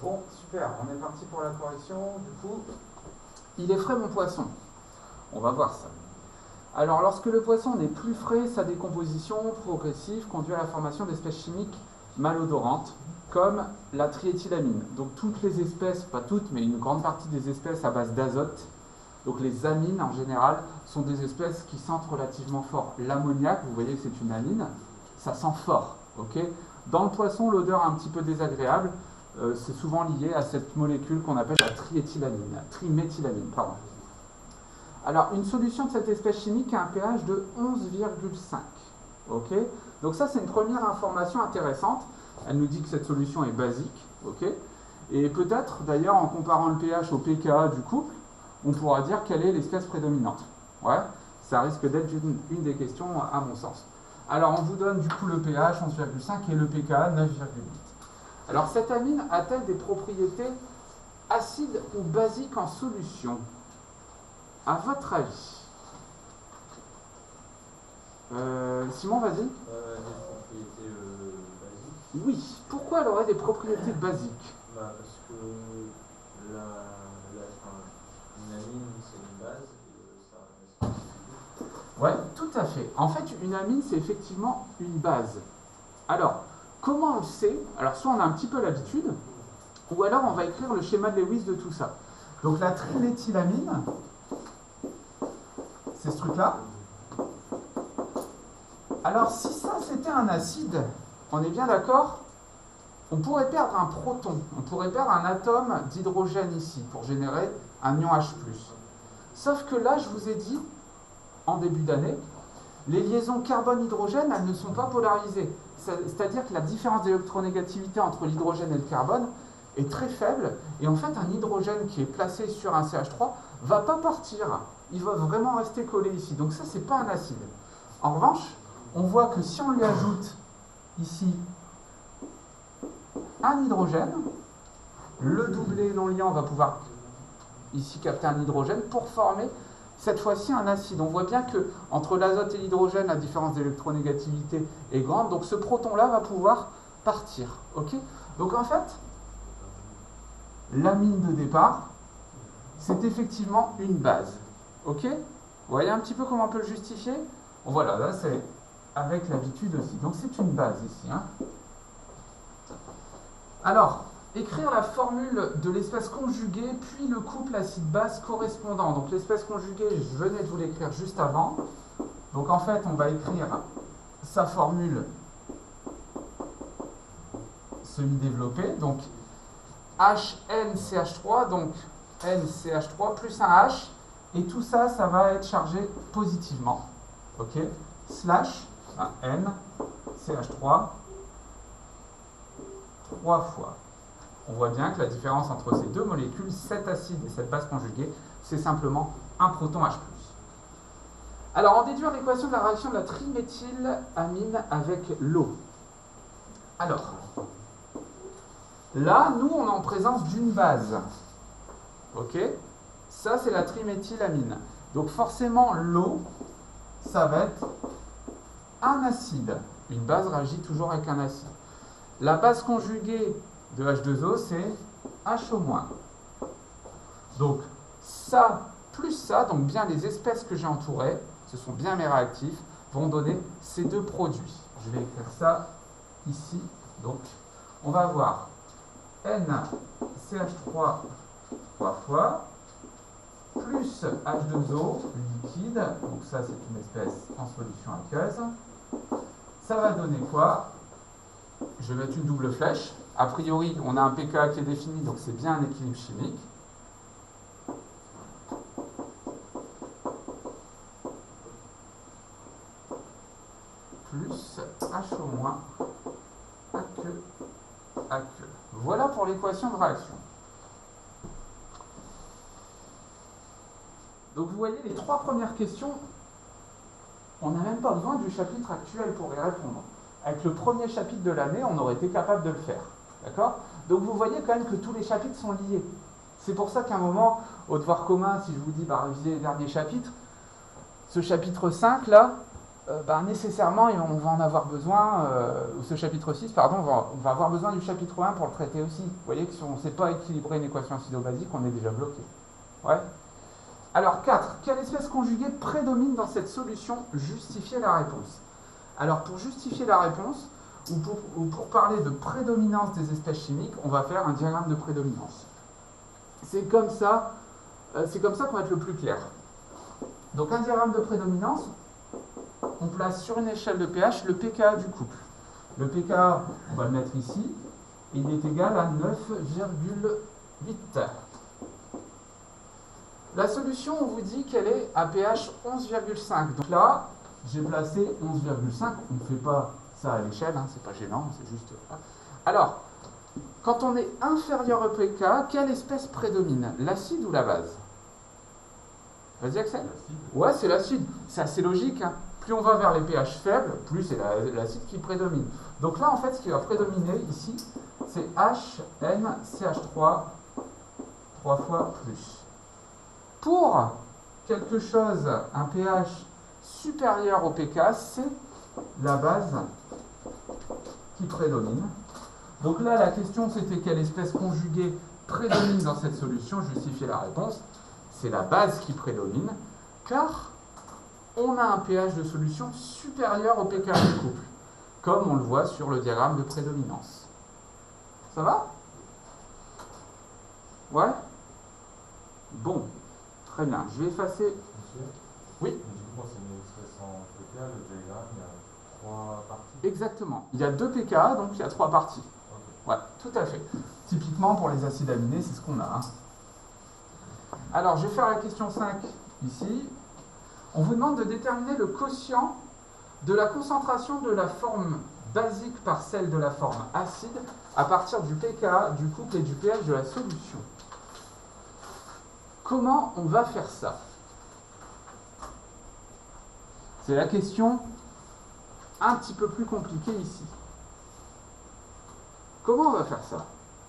Bon, super, on est parti pour la correction. Du coup, il est frais mon poisson. On va voir ça. Alors, lorsque le poisson n'est plus frais, sa décomposition progressive conduit à la formation d'espèces chimiques malodorantes, comme la triéthylamine. Donc, toutes les espèces, pas toutes, mais une grande partie des espèces à base d'azote, donc les amines en général, sont des espèces qui sentent relativement fort. L'ammoniac, vous voyez que c'est une amine, ça sent fort. Okay. Dans le poisson, l'odeur est un petit peu désagréable. C'est souvent lié à cette molécule qu'on appelle la triéthylamine, la triméthylamine, pardon. Alors, une solution de cette espèce chimique a un pH de 11,5. Okay. Donc ça, c'est une première information intéressante. Elle nous dit que cette solution est basique. Okay. Et peut-être, d'ailleurs, en comparant le pH au pKa du couple, on pourra dire quelle est l'espèce prédominante. Ouais, ça risque d'être une des questions, à mon sens. Alors, on vous donne du coup le pH 11,5 et le pKa 9,8. Alors, cette amine a-t-elle des propriétés acides ou basiques en solution? À votre avis? Simon, vas-y. Des propriétés basiques. Oui. Pourquoi elle aurait des propriétés basiques? Parce que une amine, c'est une base. Et ça ouais, tout à fait. En fait, une amine, c'est effectivement une base. Alors, comment on le sait? Alors, soit on a un petit peu l'habitude, ou alors on va écrire le schéma de Lewis de tout ça. Donc, la triméthylamine, c'est ce truc-là. Alors, si ça, c'était un acide, on est bien d'accord? On pourrait perdre un proton, on pourrait perdre un atome d'hydrogène ici, pour générer un ion H+. Sauf que là, je vous ai dit, en début d'année, les liaisons carbone-hydrogène, elles ne sont pas polarisées. C'est-à-dire que la différence d'électronégativité entre l'hydrogène et le carbone est très faible. Et en fait, un hydrogène qui est placé sur un CH3 ne va pas partir. Il va vraiment rester collé ici. Donc ça, ce n'est pas un acide. En revanche, on voit que si on lui ajoute ici un hydrogène, le doublé non liant va pouvoir ici capter un hydrogène pour former cette fois-ci un acide. On voit bien que entre l'azote et l'hydrogène, la différence d'électronégativité est grande, donc ce proton-là va pouvoir partir. Okay, donc en fait, l'amine de départ, c'est effectivement une base. Ok? Vous voyez un petit peu comment on peut le justifier? Voilà, là c'est avec l'habitude aussi. Donc c'est une base ici. Hein. Alors, écrire la formule de l'espèce conjuguée, puis le couple acide-base correspondant. Donc l'espèce conjuguée, je venais de vous l'écrire juste avant. Donc en fait, on va écrire sa formule semi-développée. Donc HNCH3, donc NCH3 plus un H. Et tout ça, ça va être chargé positivement. Ok? Slash NCH3 3 fois. On voit bien que la différence entre ces deux molécules, cet acide et cette base conjuguée, c'est simplement un proton H+. Alors, en déduire l'équation de la réaction de la triméthylamine avec l'eau. Alors, là, nous, on est en présence d'une base. Ok? Ça, c'est la triméthylamine. Donc, forcément, l'eau, ça va être un acide. Une base réagit toujours avec un acide. La base conjuguée de H2O, c'est HO-. Donc, ça plus ça, donc bien les espèces que j'ai entourées, ce sont bien mes réactifs, vont donner ces deux produits. Je vais écrire ça ici. Donc, on va avoir NCH3 3 fois, plus H2O, le liquide, donc ça c'est une espèce en solution aqueuse. Ça va donner quoi? Je vais mettre une double flèche. A priori, on a un pKa qui est défini, donc c'est bien un équilibre chimique. Plus HO- aqueux. Voilà pour l'équation de réaction. Donc vous voyez, les trois premières questions, on n'a même pas besoin du chapitre actuel pour y répondre. Avec le premier chapitre de l'année, on aurait été capable de le faire. D'accord? Donc vous voyez quand même que tous les chapitres sont liés. C'est pour ça qu'à un moment, au devoir commun, si je vous dis réviser les derniers chapitres, ce chapitre 5 là, nécessairement, et on va en avoir besoin, ou ce chapitre 6, pardon, on va avoir besoin du chapitre 1 pour le traiter aussi. Vous voyez que si on ne sait pas équilibrer une équation acido-basique, on est déjà bloqué. Ouais. Alors 4. Quelle espèce conjuguée prédomine dans cette solution? Justifier la réponse. Alors pour justifier la réponse, ou pour parler de prédominance des espèces chimiques, on va faire un diagramme de prédominance. C'est comme ça qu'on va être le plus clair. Donc un diagramme de prédominance, on place sur une échelle de pH le pKa du couple. Le pKa, on va le mettre ici, et il est égal à 9,8. La solution, on vous dit qu'elle est à pH 11,5. Donc là, j'ai placé 11,5. On ne fait pas ça à l'échelle, hein, c'est pas gênant, c'est juste... Alors, quand on est inférieur au pKa, quelle espèce prédomine? L'acide ou la base? Vas-y Axel. Ouais, c'est l'acide. C'est assez logique. Hein. Plus on va vers les pH faibles, plus c'est l'acide qui prédomine. Donc là, en fait, ce qui va prédominer ici, c'est HNCH3 3 fois plus. Pour quelque chose, un pH supérieur au pK, c'est la base qui prédomine. Donc là, la question, c'était quelle espèce conjuguée prédomine dans cette solution. Justifier la réponse. C'est la base qui prédomine, car on a un pH de solution supérieur au pKa du couple, comme on le voit sur le diagramme de prédominance. Ça va? Ouais? Bon, très bien. Je vais effacer... Monsieur? Oui? Du coup, c'est une espèce en pKa, le diagramme, il y a 3 parties. Exactement. Il y a 2 pKa, donc il y a 3 parties. Okay. Ouais, tout à fait. Typiquement, pour les acides aminés, c'est ce qu'on a. Hein. Alors, je vais faire la question 5 ici. On vous demande de déterminer le quotient de la concentration de la forme basique par celle de la forme acide à partir du pKa, du couple et du pH de la solution. Comment on va faire ça? C'est la question un petit peu plus compliquée ici. Comment on va faire ça?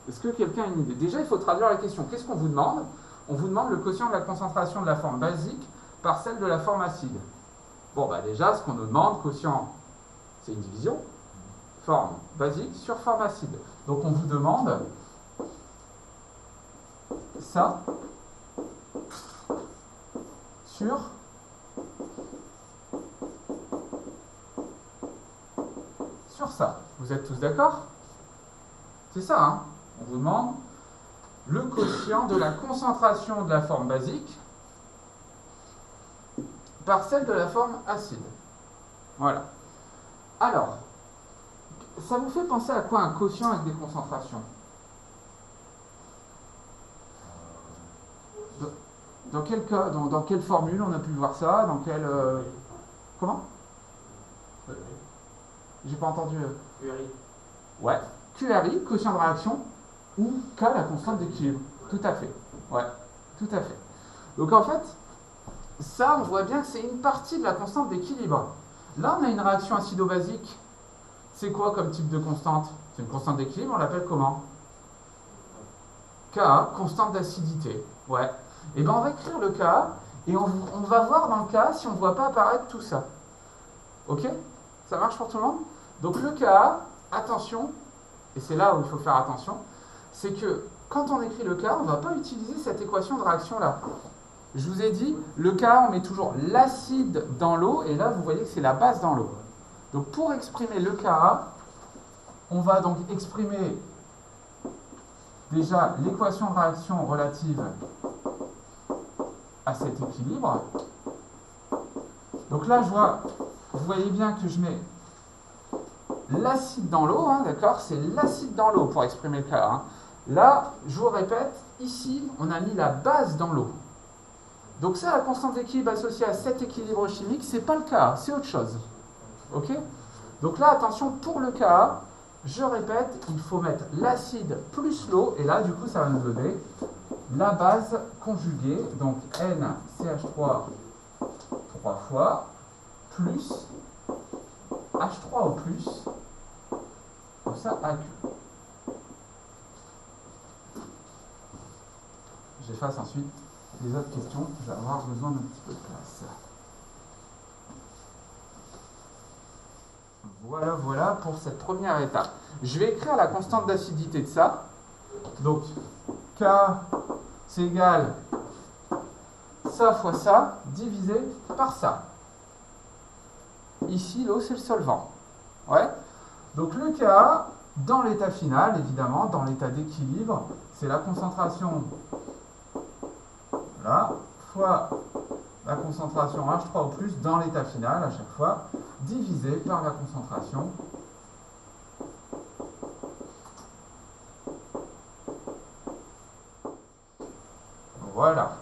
Est-ce que quelqu'un a une idée? Déjà, il faut traduire la question. Qu'est-ce qu'on vous demande? On vous demande le quotient de la concentration de la forme basique par celle de la forme acide. Bon, bah déjà, ce qu'on nous demande, quotient, c'est une division. Forme basique sur forme acide. Donc, on vous demande ça sur ça. Vous êtes tous d'accord? C'est ça, hein? On vous demande le quotient de la concentration de la forme basique par celle de la forme acide. Voilà. Alors, ça vous fait penser à quoi un quotient avec des concentrations? Dans quel cas, dans quelle formule on a pu voir ça? Dans quelle... Comment? J'ai pas entendu. QRI. Ouais. QRI, quotient de réaction, ou K, la constante d'équilibre. Tout à fait. Ouais, tout à fait. Donc en fait, ça, on voit bien que c'est une partie de la constante d'équilibre. Là, on a une réaction acido-basique. C'est quoi comme type de constante? C'est une constante d'équilibre, on l'appelle comment? Ka, constante d'acidité. Ouais. Et bien on va écrire le Ka, et on va voir dans le Ka si on ne voit pas apparaître tout ça. Ok? Ça marche pour tout le monde? Donc le Ka, attention, et c'est là où il faut faire attention, c'est que quand on écrit le Ka, on ne va pas utiliser cette équation de réaction-là. Je vous ai dit, le Ka, on met toujours l'acide dans l'eau, et là, vous voyez que c'est la base dans l'eau. Donc pour exprimer le Ka, on va donc exprimer déjà l'équation de réaction relative à cet équilibre. Donc là, vous voyez bien que je mets l'acide dans l'eau, hein, d'accord? C'est l'acide dans l'eau pour exprimer le Ka. Hein. Là, je vous répète, ici, on a mis la base dans l'eau. Donc ça, la constante d'équilibre associée à cet équilibre chimique, c'est pas le Ka, c'est autre chose. Ok? Donc là, attention, pour le Ka, je répète, il faut mettre l'acide plus l'eau, et là, du coup, ça va nous donner la base conjuguée, donc NCH3 3 fois, plus H3O+, tout ça AQ. J'efface ensuite les autres questions, je vais avoir besoin d'un petit peu de place. Voilà pour cette première étape. Je vais écrire la constante d'acidité de ça. Donc, K, c'est égal ça fois ça, divisé par ça. Ici, l'eau, c'est le solvant. Ouais. Donc, le Ka, dans l'état final, évidemment, dans l'état d'équilibre, c'est la concentration, là, fois la concentration H3O+, dans l'état final, à chaque fois, divisé par la concentration voilà.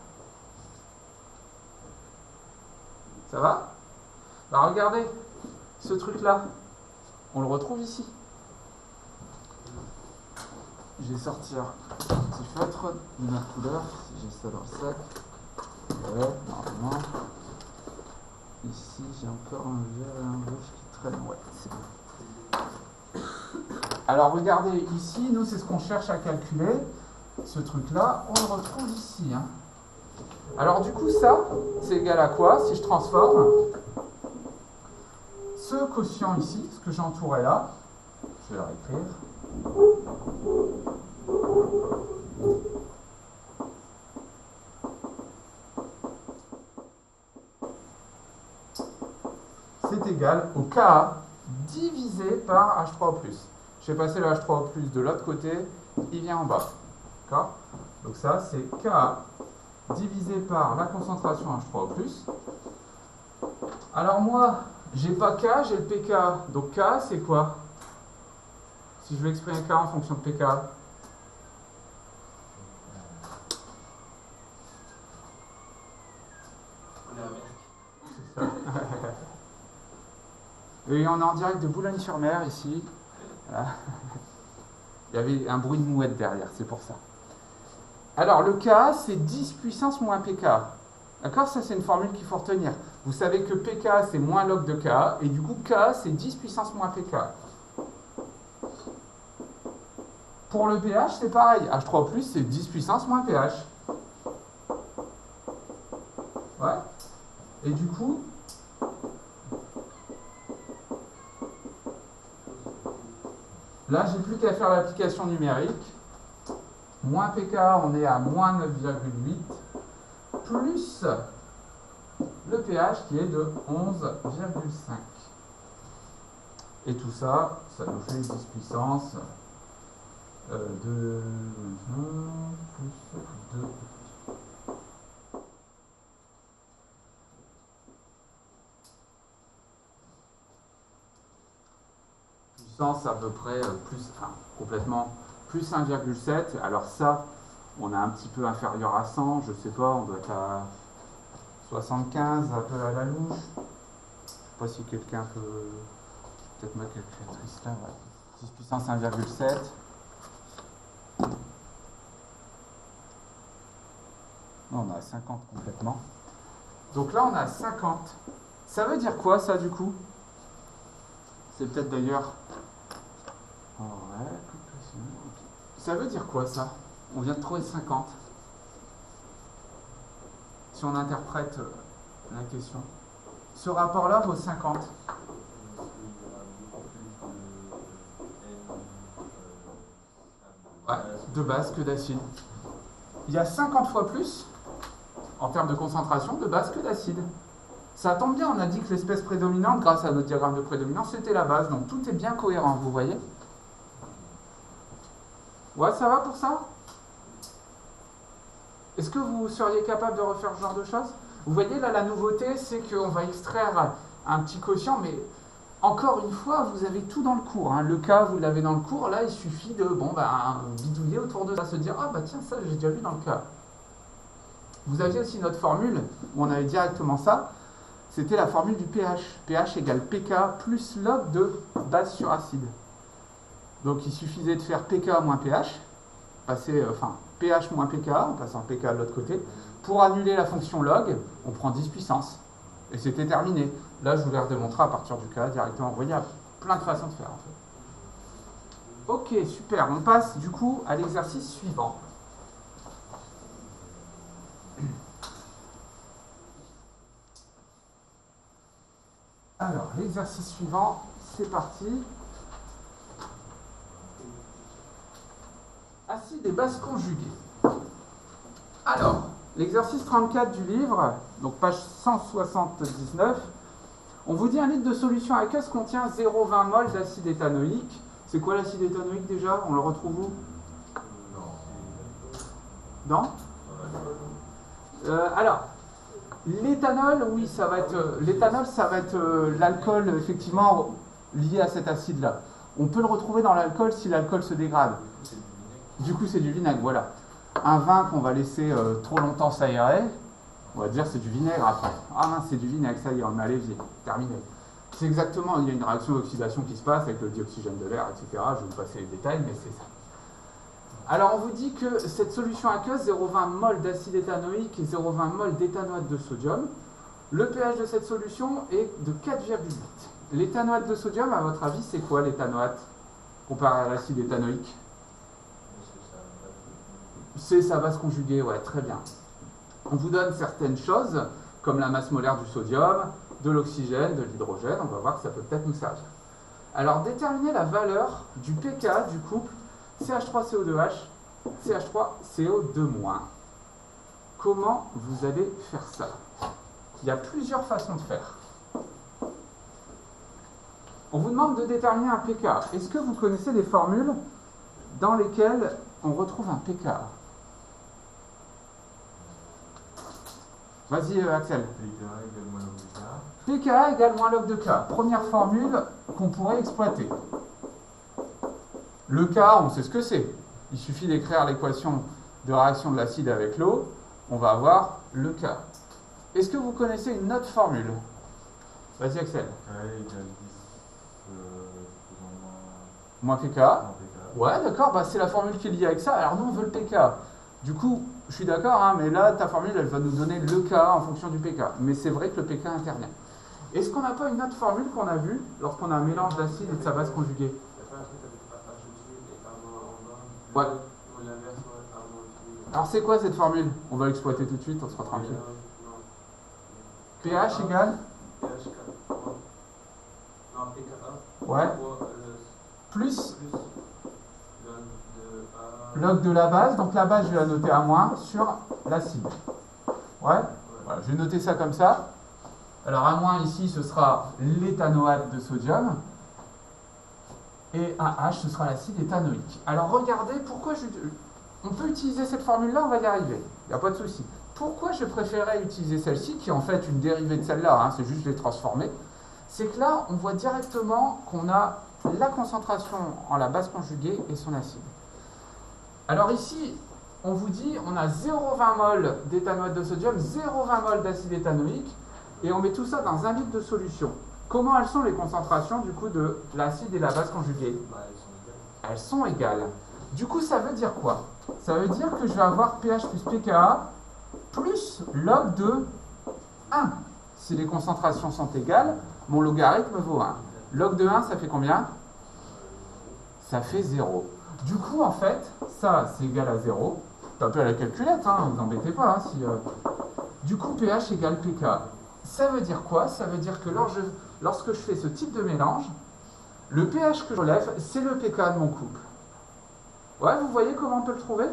Ça va? Bah regardez, ce truc-là, on le retrouve ici. Je vais sortir un petit feutre de ma couleur, si j'ai ça dans le sac. Ouais, normalement. Ici, j'ai encore un vert et un rouge qui traînent. Ouais, c'est bon. Alors regardez, ici, nous, c'est ce qu'on cherche à calculer. Ce truc-là, on le retrouve ici. Hein. Alors du coup, ça, c'est égal à quoi? Si je transforme ce quotient ici, ce que j'ai entouré là, je vais le réécrire. C'est égal au Ka divisé par H3O+. Je vais passer le H3O+ de l'autre côté, il vient en bas. D'accord? Donc ça, c'est Ka divisé par la concentration H3O+. Alors moi, j'ai pas K, j'ai le PK. Donc K, c'est quoi? Si je veux exprimer K en fonction de PK. C'est ça. Et on est en direct de Boulogne-sur-Mer ici. Voilà. Il y avait un bruit de mouette derrière, c'est pour ça. Alors le K, c'est 10 puissance moins PK. D'accord? Ça, c'est une formule qu'il faut retenir. Vous savez que PK, c'est moins log de K, et du coup, K, c'est 10 puissance moins PK. Pour le pH, c'est pareil. H3+, c'est 10 puissance moins pH. Ouais. Et du coup, là, j'ai plus qu'à faire l'application numérique. Moins PK, on est à moins 9,8, plus le pH qui est de 11,5. Et tout ça, ça nous fait 10 puissance de plus 2. Puissance à peu près plus, enfin, complètement plus 1,7. Alors ça, on est un petit peu inférieur à 100, je sais pas, on doit être à 75, un peu à la louche. Je sais pas si quelqu'un peut... Peut-être ma calculatrice là, ouais. 10 puissance 1,7. Non, on est à 50 complètement. Donc là, on a 50. Ça veut dire quoi, ça, du coup? C'est peut-être d'ailleurs... Oh, ouais. Ça veut dire quoi, ça? On vient de trouver 50. Si on interprète la question. Ce rapport-là vaut 50. Ouais, de base que d'acide. Il y a 50 fois plus, en termes de concentration, de base que d'acide. Ça tombe bien, on a dit que l'espèce prédominante, grâce à notre diagramme de prédominance, c'était la base. Donc tout est bien cohérent, vous voyez? Ouais, ça va pour ça? Est-ce que vous seriez capable de refaire ce genre de choses? Vous voyez, là, la nouveauté, c'est qu'on va extraire un petit quotient, mais encore une fois, vous avez tout dans le cours. Hein. Le cas, vous l'avez dans le cours. Là, il suffit de bidouiller autour de ça, se dire « Ah, bah tiens, ça, j'ai déjà vu dans le cas. » Vous aviez aussi notre formule, où on avait directement ça. C'était la formule du pH. pH égale pK plus log de base sur acide. Donc, il suffisait de faire pK moins pH, pH moins pK, en passant pK de l'autre côté. Pour annuler la fonction log, on prend 10 puissance. Et c'était terminé. Là, je vous l'ai redémontré à partir du cas directement. Vous voyez, il y a plein de façons de faire, en fait. Ok, super. On passe, du coup, à l'exercice suivant. Alors, l'exercice suivant, c'est parti. Acide et base conjuguée. Alors, l'exercice 34 du livre, donc page 179, on vous dit un litre de solution aqueuse contient 0,20 mol d'acide éthanoïque. C'est quoi l'acide éthanoïque déjà? On le retrouve où? Non. Alors, l'éthanol, oui, ça va être l'éthanol, ça va être l'alcool effectivement lié à cet acide-là. On peut le retrouver dans l'alcool si l'alcool se dégrade. Du coup, c'est du vinaigre, voilà. Un vin qu'on va laisser trop longtemps s'aérer, on va dire c'est du vinaigre après. Ah mince, c'est du vinaigre, ça y est, on a l'évier, terminé. C'est exactement, il y a une réaction d'oxydation qui se passe avec le dioxygène de l'air, etc. Je vais vous passer les détails, mais c'est ça. Alors, on vous dit que cette solution aqueuse, 0,20 mol d'acide éthanoïque et 0,20 mol d'éthanoate de sodium, le pH de cette solution est de 4,8. L'éthanoate de sodium, à votre avis, c'est quoi l'éthanoate comparé à l'acide éthanoïque? C'est sa base conjuguée, ouais, très bien. On vous donne certaines choses, comme la masse molaire du sodium, de l'oxygène, de l'hydrogène, on va voir que ça peut peut-être nous servir. Alors, déterminer la valeur du pK du couple CH3CO2H, CH3CO2-. Comment vous allez faire ça? Il y a plusieurs façons de faire. On vous demande de déterminer un pK. Est-ce que vous connaissez les formules dans lesquelles on retrouve un pK? Vas-y, Axel. pKa égale moins log de K. Première formule qu'on pourrait exploiter. Le K, on sait ce que c'est. Il suffit d'écrire l'équation de réaction de l'acide avec l'eau. On va avoir le K. Est-ce que vous connaissez une autre formule? Vas-y, Axel. K égale 10 moins pK. Ouais, d'accord, bah, c'est la formule qui est liée avec ça. Alors nous, on veut le pK. Du coup, je suis d'accord, hein, mais là, ta formule, elle va nous donner le K en fonction du pK. Mais c'est vrai que le pK intervient. Est-ce qu'on n'a pas une autre formule qu'on a vue lorsqu'on a un mélange d'acide et de sa base conjuguée? Ouais. Alors c'est quoi cette formule? On va l'exploiter tout de suite, on sera tranquille. pH égale? Ouais. Plus log de la base, donc la base je vais la noter à moins sur l'acide. Ouais. Voilà, je vais noter ça comme ça. Alors à moins ici ce sera l'éthanoate de sodium. Et à H ce sera l'acide éthanoïque. Alors regardez pourquoi on peut utiliser cette formule-là, on va y arriver. Il n'y a pas de souci. Pourquoi je préférais utiliser celle-ci, qui est en fait une dérivée de celle-là, hein, c'est juste les transformer. C'est que là, on voit directement qu'on a la concentration en la base conjuguée et son acide. Alors ici, on vous dit, on a 0,20 mol d'éthanoate de sodium, 0,20 mol d'acide éthanoïque, et on met tout ça dans 1 litre de solution. Comment elles sont les concentrations du coup de l'acide et la base conjuguée? Elles sont égales. Du coup, ça veut dire quoi? Ça veut dire que je vais avoir pH plus pKa plus log de 1. Si les concentrations sont égales, mon logarithme vaut 1. Log de 1, ça fait combien? Ça fait 0. Du coup, en fait, ça, c'est égal à 0. Tapez à la calculette, hein, ne vous embêtez pas. Hein, Du coup, pH égale pK. Ça veut dire quoi? Ça veut dire que lorsque je fais ce type de mélange, le pH que je relève, c'est le pK de mon couple. Ouais, vous voyez comment on peut le trouver?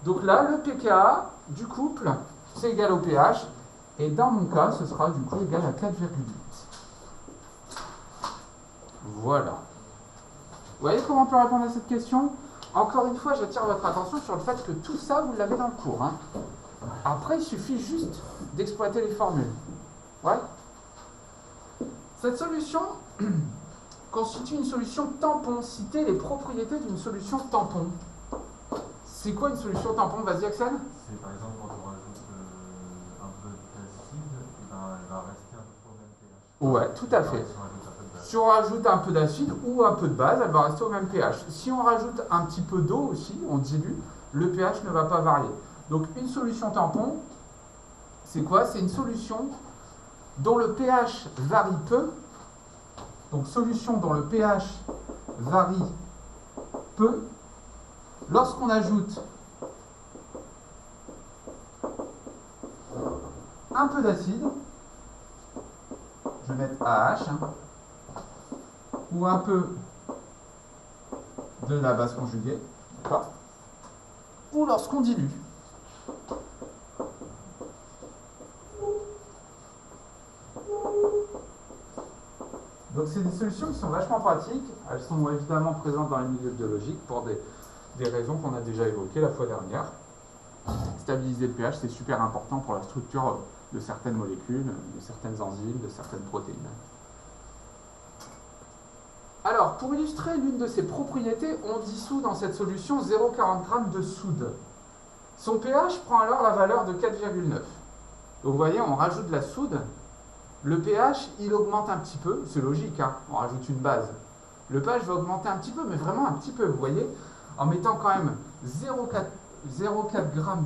Donc là, le pKa du couple, c'est égal au pH. Et dans mon cas, ce sera du coup égal à 4,8. Voilà. Vous voyez comment on peut répondre à cette question? Encore une fois, j'attire votre attention sur le fait que tout ça, vous l'avez dans le cours. Hein. Après, il suffit juste d'exploiter les formules. Ouais. Cette solution constitue une solution tampon. Citez les propriétés d'une solution tampon. C'est quoi une solution tampon? Vas-y, Axel. C'est par exemple quand on rajoute un peu d'acide, il va rester un peu au même pH. Ouais, tout à fait. Si on rajoute un peu d'acide ou un peu de base, elle va rester au même pH. Si on rajoute un petit peu d'eau aussi, on dilue, le pH ne va pas varier. Donc une solution tampon, c'est quoi? C'est une solution dont le pH varie peu. Donc solution dont le pH varie peu. Lorsqu'on ajoute un peu d'acide, je vais mettre AH, hein, ou un peu de la base conjuguée, d'accord, ou lorsqu'on dilue. Donc c'est des solutions qui sont vachement pratiques. Elles sont évidemment présentes dans les milieux biologiques pour des raisons qu'on a déjà évoquées la fois dernière. Stabiliser le pH, c'est super important pour la structure de certaines molécules, de certaines enzymes, de certaines protéines. Alors, pour illustrer l'une de ces propriétés, on dissout dans cette solution 0,40 g de soude. Son pH prend alors la valeur de 4,9. Donc vous voyez, on rajoute de la soude. Le pH, il augmente un petit peu, c'est logique, hein, on rajoute une base. Le pH va augmenter un petit peu, mais vraiment un petit peu, vous voyez, en mettant quand même 0,4 g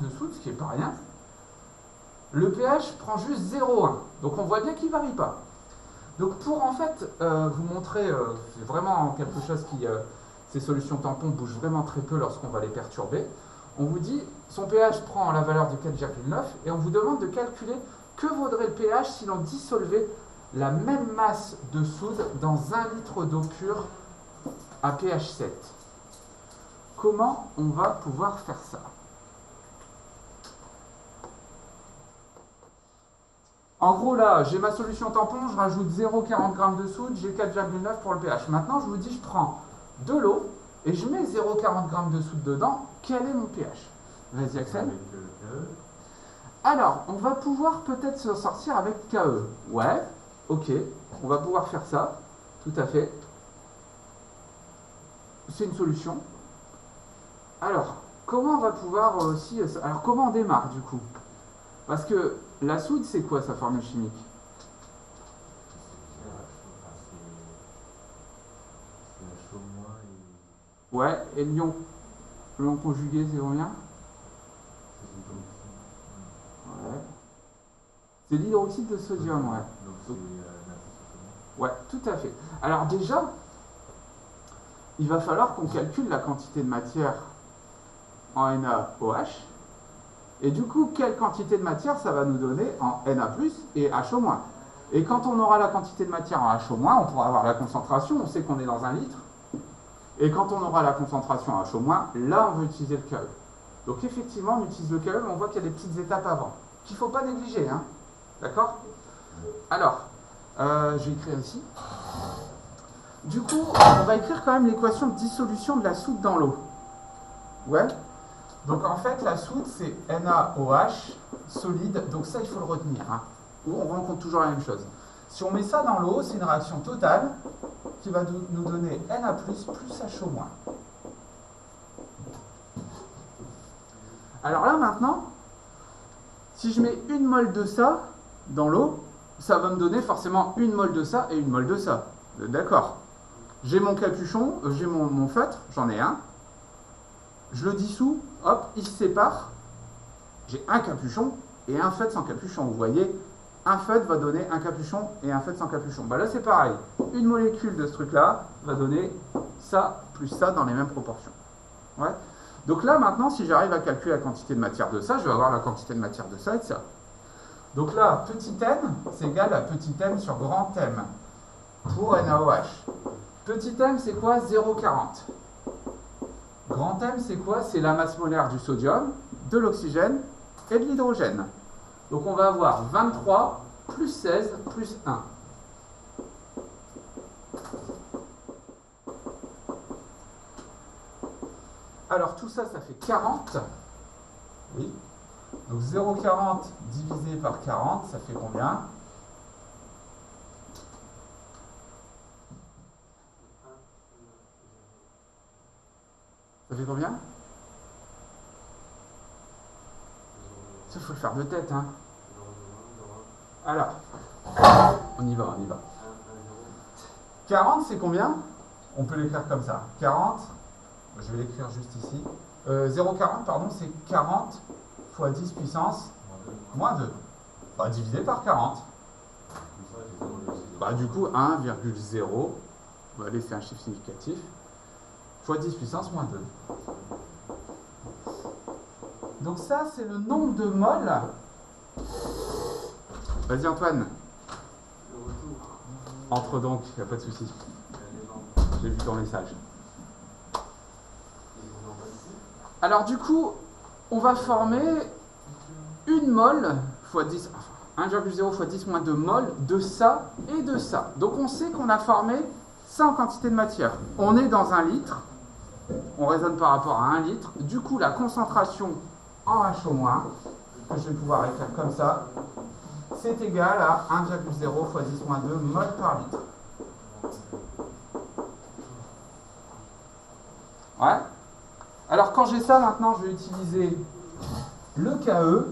de soude, ce qui n'est pas rien. Le pH prend juste 0,1, donc on voit bien qu'il ne varie pas. Donc pour en fait vous montrer, c'est vraiment quelque chose qui, ces solutions tampons bougent vraiment très peu lorsqu'on va les perturber, on vous dit, son pH prend la valeur de 4,9 et on vous demande de calculer que vaudrait le pH si l'on dissolvait la même masse de soude dans 1 litre d'eau pure à pH 7. Comment on va pouvoir faire ça? En gros, là, j'ai ma solution tampon, je rajoute 0,40 g de soude, j'ai 4,9 pour le pH. Maintenant, je vous dis, je prends de l'eau et je mets 0,40 g de soude dedans. Quel est mon pH? Vas-y, Axel. Alors, on va pouvoir peut-être se sortir avec KE. Ouais, ok, on va pouvoir faire ça, tout à fait. C'est une solution. Alors, comment on va pouvoir aussi... Alors, comment on démarre, du coup? Parce que la soude, c'est quoi sa formule chimique? Ouais, et l'ion conjugué, c'est combien? Ouais. C'est l'hydroxyde de sodium, ouais. Ouais, tout à fait. Alors déjà, il va falloir qu'on calcule la quantité de matière en NaOH. Et du coup, quelle quantité de matière ça va nous donner en Na+, et HO-. Et quand on aura la quantité de matière en HO-, on pourra avoir la concentration, on sait qu'on est dans 1 litre. Et quand on aura la concentration en HO-, là on va utiliser le KE. Donc effectivement, on utilise le KE, mais on voit qu'il y a des petites étapes avant, qu'il ne faut pas négliger, hein. D'accord? Alors, je vais écrire ici. Du coup, on va écrire quand même l'équation de dissolution de la soude dans l'eau. Ouais. Donc en fait, la soude, c'est NaOH solide, donc ça, il faut le retenir, hein. Ou on rencontre toujours la même chose. Si on met ça dans l'eau, c'est une réaction totale qui va nous donner Na+, plus HO-. Alors là, maintenant, si je mets 1 mol de ça dans l'eau, ça va me donner forcément 1 mol de ça et 1 mol de ça. D'accord. J'ai mon capuchon, j'ai mon feutre, j'en ai un. Je le dissous, hop, il se sépare. J'ai un capuchon et un feutre sans capuchon. Vous voyez, un feutre va donner un capuchon et un feutre sans capuchon. Bah là, c'est pareil. Une molécule de ce truc-là va donner ça plus ça dans les mêmes proportions. Ouais. Donc là, maintenant, si j'arrive à calculer la quantité de matière de ça, je vais avoir la quantité de matière de ça et de ça. Donc là, petit n, c'est égal à petit m sur grand M pour NaOH. Petit m, c'est quoi? 0,40. Grand M, c'est quoi? C'est la masse molaire du sodium, de l'oxygène et de l'hydrogène. Donc on va avoir 23 plus 16 plus 1. Alors tout ça, ça fait 40. Oui. Donc 0,40 divisé par 40, ça fait combien? Ça fait combien? Ça, il faut le faire de tête, hein. Alors, on y va, on y va. 40, c'est combien? On peut l'écrire comme ça. 40, je vais l'écrire juste ici. 0,40, pardon, c'est 40 fois 10 puissance moins 2. Bah, divisé par 40. Bah, du coup, 1,0, on va laisser un chiffre significatif, fois 10 puissance moins 2. Donc ça, c'est le nombre de moles. Vas-y Antoine. Entre donc, il n'y a pas de souci. je l'ai vu dans le message. Alors du coup, on va former une mole fois 10, enfin 1,0 fois 10 moins 2 mol de ça et de ça. Donc on sait qu'on a formé ça en quantité de matière. On est dans 1 litre, on raisonne par rapport à 1 litre. Du coup, la concentration en H au moins, que je vais pouvoir écrire comme ça, c'est égal à 1,0 fois 10 moins 2 mol par litre. Ouais. Alors quand j'ai ça maintenant, je vais utiliser le KE,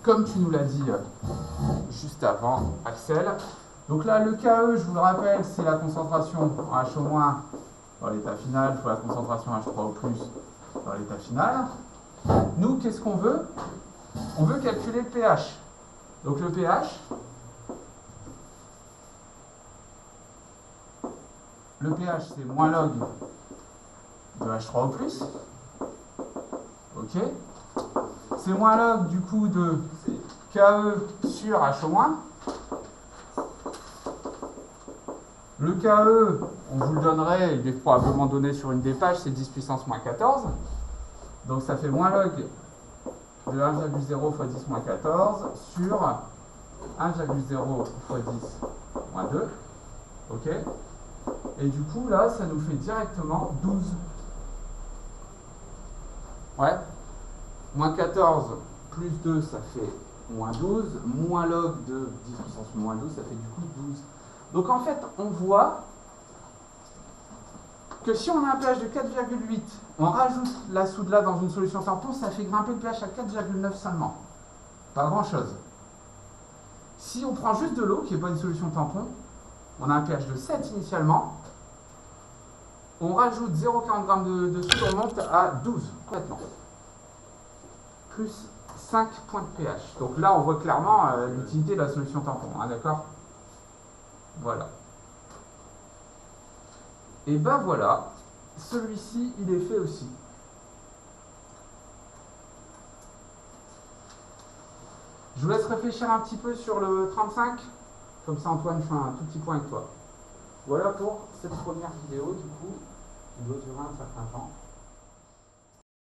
comme tu nous l'as dit juste avant, Axel. Donc là, le KE, je vous le rappelle, c'est la concentration en H au moins dans l'état final fois la concentration H3 au plus dans l'état final. Nous, qu'est-ce qu'on veut? On veut calculer le pH. Donc le pH, c'est moins log de H3 au plus. Ok. C'est moins log du coup de KE sur H au moins. Le KE, on vous le donnerait, il est probablement donné sur une des pages, c'est 10 puissance moins 14. Donc ça fait moins log de 1,0 fois 10 moins 14 sur 1,0 fois 10 moins 2. Ok. Et du coup, là, ça nous fait directement 12. Ouais. Moins 14 plus 2, ça fait moins 12. Moins log de 10 puissance moins 12, ça fait du coup 12. Donc en fait, on voit que si on a un pH de 4,8, on rajoute la soude là dans une solution tampon, ça fait grimper le pH à 4,9 seulement. Pas grand chose. Si on prend juste de l'eau, qui n'est pas une solution tampon, on a un pH de 7 initialement, on rajoute 0,40 g de soude, on monte à 12 maintenant. Plus 5 points de pH. Donc là, on voit clairement l'utilité de la solution tampon, hein, d'accord? Voilà. Et ben voilà, celui-ci, il est fait aussi. Je vous laisse réfléchir un petit peu sur le 35. Comme ça, Antoine, je fais un tout petit point avec toi. Voilà pour cette première vidéo, du coup, qui doit durer un certain temps.